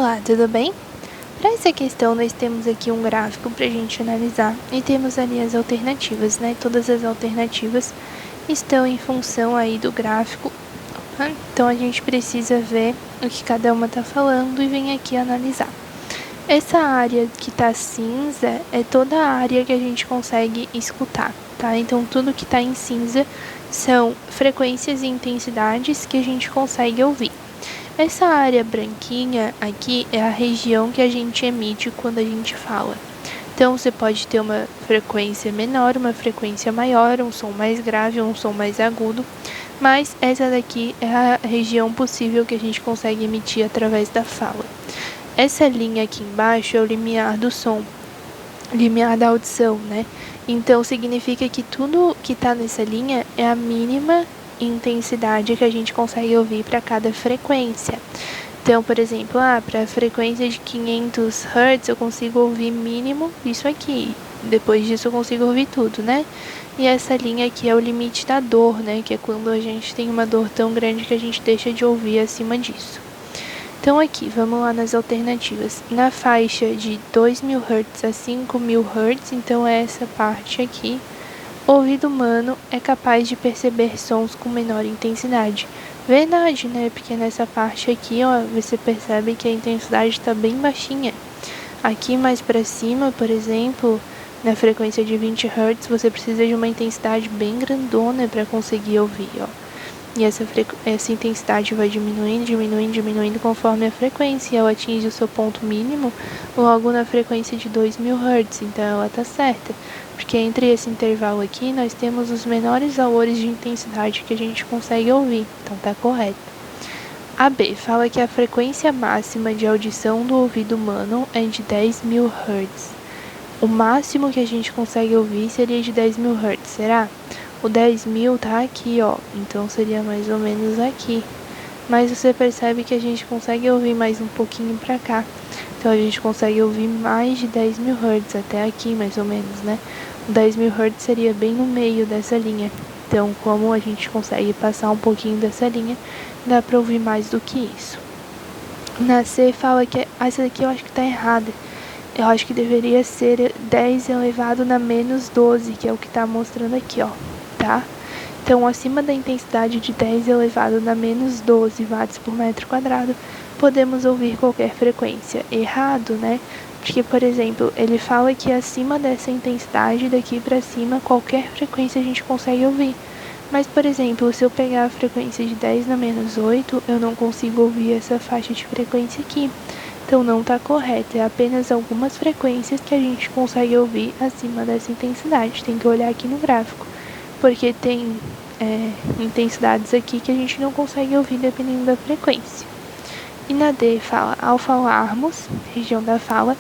Olá, tudo bem? Para essa questão, nós temos aqui um gráfico para a gente analisar e temos ali as alternativas, né? Todas as alternativas estão em função aí do gráfico, tá? Então a gente precisa ver o que cada uma está falando e vem aqui analisar. Essa área que está cinza é toda a área que a gente consegue escutar, tá? Então tudo que está em cinza são frequências e intensidades que a gente consegue ouvir. Essa área branquinha aqui é a região que a gente emite quando a gente fala. Então, você pode ter uma frequência menor, uma frequência maior, um som mais grave, um som mais agudo, mas essa daqui é a região possível que a gente consegue emitir através da fala. Essa linha aqui embaixo é o limiar do som, limiar da audição, né? Então, significa que tudo que está nessa linha é a mínima intensidade que a gente consegue ouvir para cada frequência. Então, por exemplo, para a frequência de 500 Hz eu consigo ouvir mínimo isso aqui. Depois disso eu consigo ouvir tudo, né? E essa linha aqui é o limite da dor, né? Que é quando a gente tem uma dor tão grande que a gente deixa de ouvir acima disso. Então aqui, vamos lá nas alternativas. Na faixa de 2.000 Hz a 5.000 Hz, então é essa parte aqui. O ouvido humano é capaz de perceber sons com menor intensidade. Verdade, né? Porque nessa parte aqui, ó, você percebe que a intensidade está bem baixinha. Aqui mais para cima, por exemplo, na frequência de 20 Hz, você precisa de uma intensidade bem grandona para conseguir ouvir, ó. E essa intensidade vai diminuindo, diminuindo, diminuindo conforme a frequência. Ela atinge o seu ponto mínimo logo na frequência de 2.000 Hz, então ela está certa. Porque entre esse intervalo aqui, nós temos os menores valores de intensidade que a gente consegue ouvir, então está correto. A B fala que a frequência máxima de audição do ouvido humano é de 10.000 Hz. O máximo que a gente consegue ouvir seria de 10.000 Hz, será? O 10.000 tá aqui, ó, então seria mais ou menos aqui. Mas você percebe que a gente consegue ouvir mais um pouquinho pra cá. Então a gente consegue ouvir mais de 10.000 Hz, até aqui mais ou menos, né? O 10.000 Hz seria bem no meio dessa linha. Então, como a gente consegue passar um pouquinho dessa linha, dá pra ouvir mais do que isso. Na C fala que essa daqui eu acho que tá errada. Eu acho que deveria ser 10 elevado na menos 12, que é o que tá mostrando aqui, ó. Tá? Então, acima da intensidade de 10 elevado na menos 12 watts por metro quadrado, podemos ouvir qualquer frequência. Errado, né? Porque, por exemplo, ele fala que acima dessa intensidade, daqui para cima, qualquer frequência a gente consegue ouvir. Mas, por exemplo, se eu pegar a frequência de 10 na menos 8, eu não consigo ouvir essa faixa de frequência aqui. Então, não está correto. É apenas algumas frequências que a gente consegue ouvir acima dessa intensidade. Tem que olhar aqui no gráfico. Porque tem intensidades aqui que a gente não consegue ouvir dependendo da frequência. E na D fala, ao falarmos, região da fala,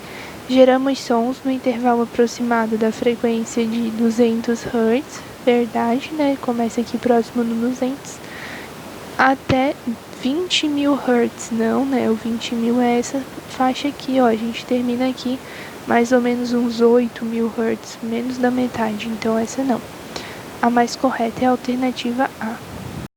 geramos sons no intervalo aproximado da frequência de 200 Hz, verdade, né? Começa aqui próximo do 200, até 20.000 Hz, não, né? O 20.000 é essa faixa aqui, ó, a gente termina aqui mais ou menos uns 8.000 Hz, menos da metade, então essa não. A mais correta é a alternativa A.